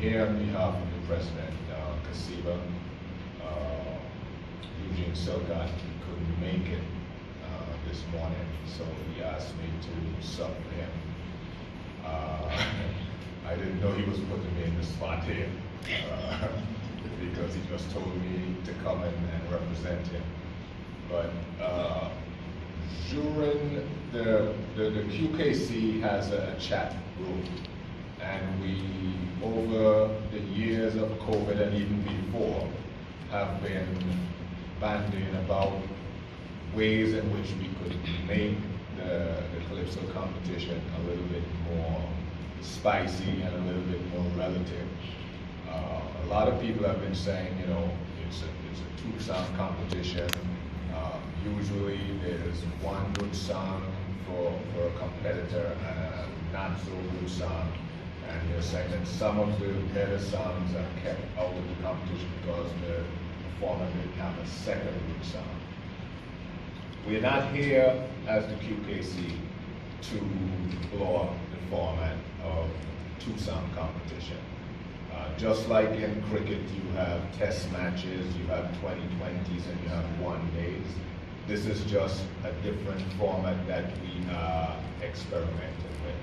here on behalf of the President, Kasiba, Eugene Silcott. He couldn't make it this morning, so he asked me to sub for him. I didn't know he was putting me in the spot here because he just told me to come in and represent him. But during the QKC has a chat room, and we, over the years of COVID and even before, have been banding about ways in which we could make the Calypso competition a little bit more spicy and a little bit more relative. A lot of people have been saying, you know, it's a two-song competition. Usually there's one good song for a competitor and a not so good song. And they're saying that some of the better songs are kept out of the competition because the performer didn't have a second good song. We're not here as the QKC to blow up the format of two-song competition. Just like in cricket, you have test matches, you have 2020s, and you have one-days. This is just a different format that we are experimenting with.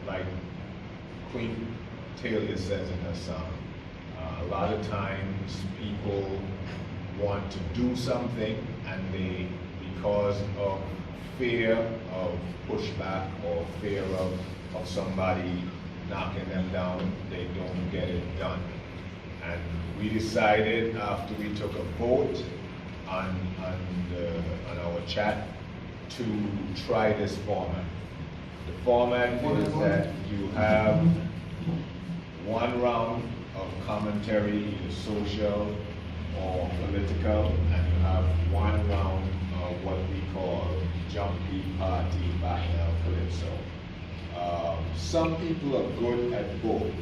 Like Queen Talia says in her song, a lot of times people want to do something and they, because of fear of pushback or fear of somebody knocking them down, they don't get it done. And we decided after we took a vote on our chat to try this format. The format is that you have one round of commentary, either social or political, and you have one round of what we call jumpy party bacchanal calypso. Some people are good at both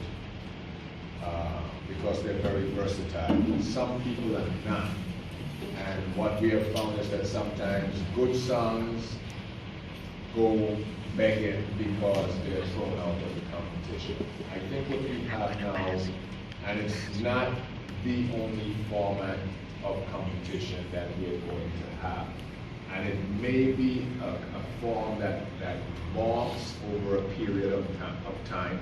because they're very versatile. Some people are not. And what we have found is that sometimes good songs go begging because they're thrown out of the competition. I think what we have now, and it's not the only format of competition that we're going to have, and it may be a form that morphs over a period of time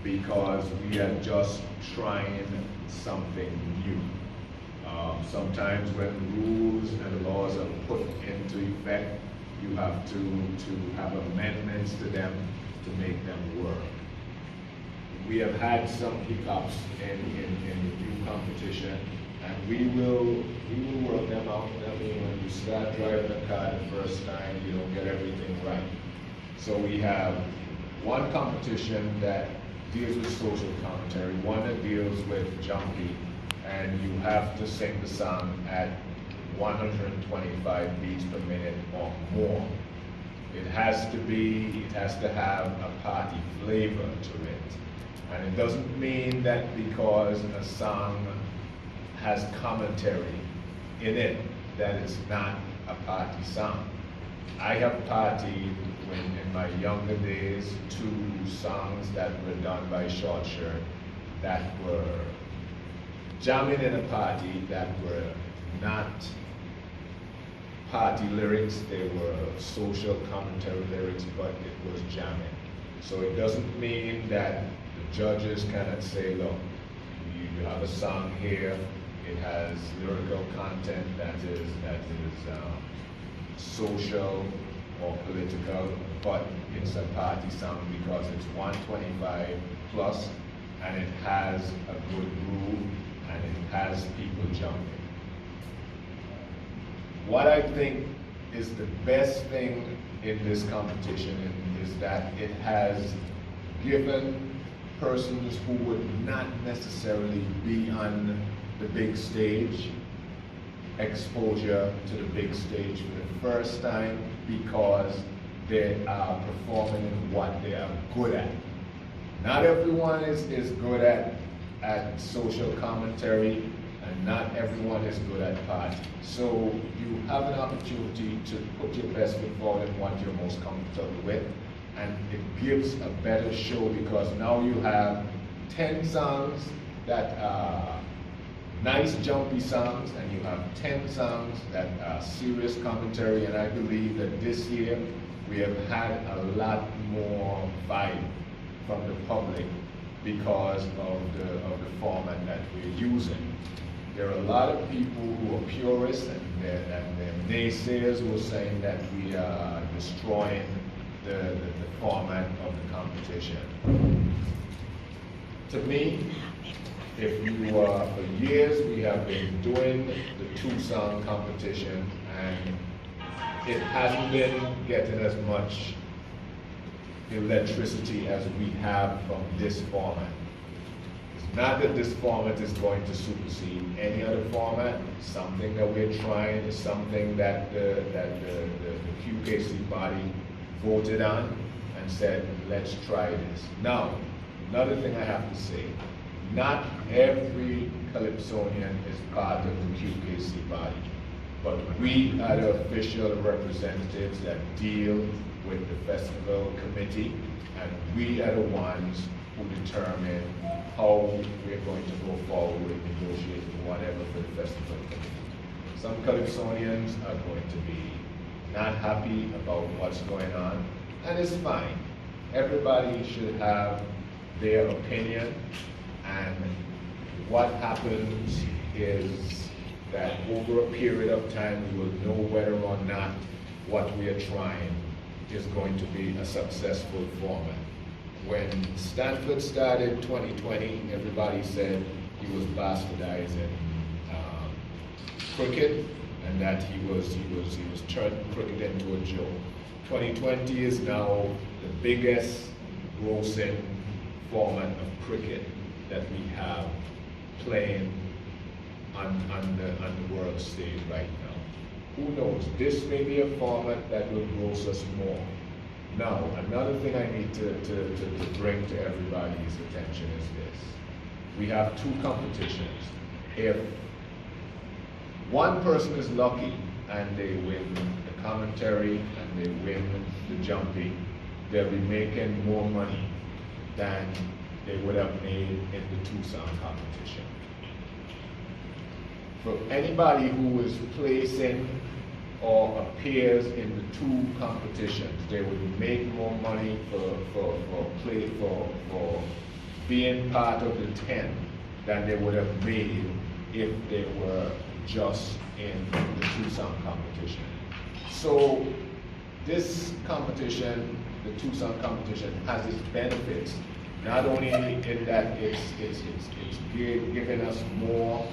because we are just trying something new. Sometimes when rules and laws are put into effect, you have to have amendments to them to make them work. We have had some hiccups in the new competition, and we will work them out. I mean, when you start driving a car the first time, you don't get everything right. So we have one competition that deals with social commentary, one that deals with jumpy, and you have to sing the song at 125 beats per minute or more. It has to have a party flavor to it. And it doesn't mean that because a song has commentary in it, that it's not a party song. I have partied in my younger days 2 songs that were done by Short Shirt that were jamming in a party that were not party lyrics, they were social commentary lyrics, but it was jamming. So it doesn't mean that the judges cannot say, look, you have a song here, it has lyrical content that is social or political, but it's a party song because it's 125 plus, and it has a good groove, and it has people jumping. What I think is the best thing in this competition is that it has given persons who would not necessarily be on the big stage exposure to the big stage for the first time because they are performing in what they are good at. Not everyone is good at social commentary, and not everyone is good at party. So you have an opportunity to put your best foot forward in what you're most comfortable with, and it gives a better show because now you have 10 songs that are nice jumpy songs, and you have 10 songs that are serious commentary, and I believe that this year we have had a lot more vibe from the public because of the format that we're using. There are a lot of people who are purists and they're naysayers who are saying that we are destroying the format of the competition. To me, if you for years we have been doing the 2-song competition, and it hasn't been getting as much electricity as we have from this format. It's not that this format is going to supersede any other format. It's something that we're trying. It's something that the QKC body voted on and said, let's try this. Now, another thing I have to say, not every Calypsonian is part of the QKC body, but we are the official representatives that deal with the festival committee, and we are the ones who determine how we're going to go forward with negotiating whatever for the festival committee. Some Calypsonians are going to be not happy about what's going on, and it's fine. Everybody should have their opinion, and what happens is that over a period of time we will know whether or not what we are trying is going to be a successful format. When Stanford started 2020, everybody said he was bastardizing cricket, and that he was turning cricket into a joke. 2020 is now the biggest grossing format of cricket that we have playing on the world stage right now. Who knows? This may be a format that will gross us more. Now, another thing I need to bring to everybody's attention is this. We have 2 competitions. If one person is lucky and they win the commentary and they win the jumping, they'll be making more money than they would have made in the 2-song competition. For anybody who is placing or appears in the 2 competitions, they would make more money for being part of the 10 than they would have made if they were just in the 2-song competition. So this competition, the 2-song competition, has its benefits, not only in that it's giving us more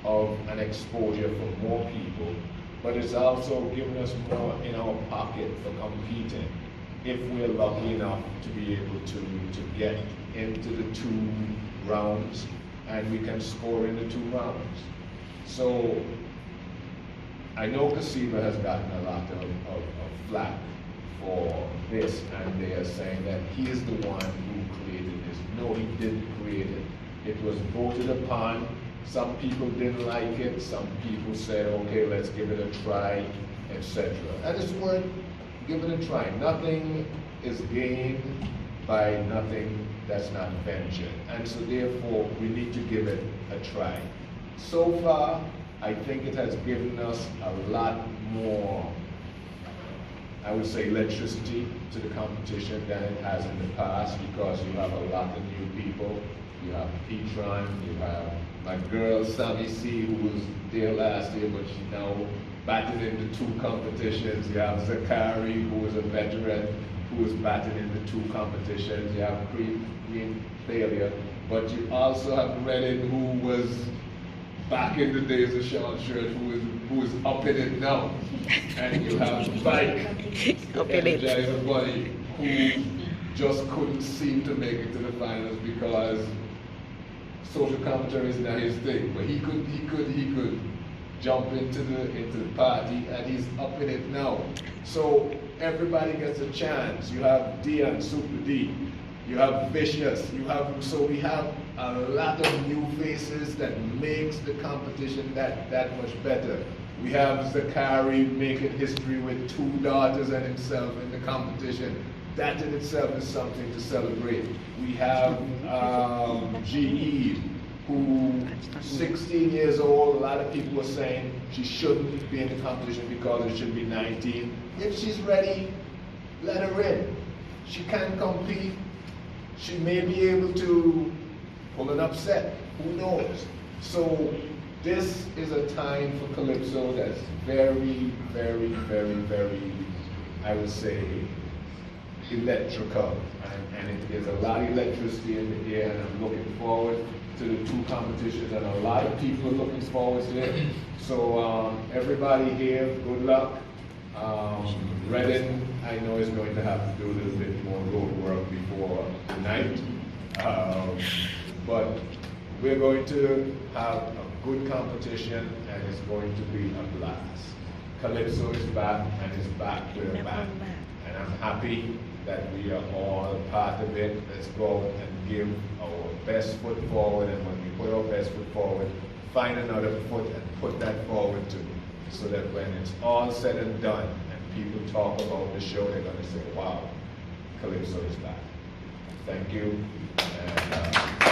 of an exposure for more people, but it's also giving us more in our pocket for competing if we're lucky enough to be able to get into the 2 rounds, and we can score in the 2 rounds. So I know Kasiba has gotten a lot of flack for this, and they are saying that he is the one who created this. No, he didn't create it. It was voted upon. Some people didn't like it. Some people said, okay, let's give it a try, etc. And it's worth giving it a try. Nothing is gained by nothing that's not ventured. And so therefore, we need to give it a try. So far, I think it has given us a lot more, I would say, electricity to the competition than it has in the past, because you have a lot of new people. You have Petron, you have my girl Sammy C, who was there last year, but she's now batting in the 2 competitions. You have Zakari, who was a veteran, who was batting in the 2 competitions. You have Green Failure, but you also have Reddit, who was back in the days of Sean Shirt, who is up in it now. And you have Bike, the Energizer Bunny, who just couldn't seem to make it to the finals because social commentary is not his thing. But he could jump into the party, and he's up in it now. So everybody gets a chance. You have Dion, Super D, you have Vicious, so we have a lot of new faces that makes the competition that much better. We have Zakari making history with 2 daughters and himself in the competition. that in itself is something to celebrate. We have GE, who 16 years old, a lot of people were saying she shouldn't be in the competition because it should be 19. If she's ready, let her in. She can compete. She may be able to pull an upset, who knows? So this is a time for Calypso that's very, very, very, very, I would say, electrical. And there's a lot of electricity in the air, and I'm looking forward to the two competitions, and a lot of people are looking forward to it. So everybody here, good luck. Reading, I know, is going to have to do a little bit more road work before tonight. But we're going to have a good competition, and it's going to be a blast. Calypso is back, and it's back with a bang. And I'm happy that we are all part of it. Let's go and give our best foot forward, and when we put our best foot forward, find another foot and put that forward too, so that when it's all said and done and people talk about the show, they're going to say, wow, Calypso is back. Thank you. And,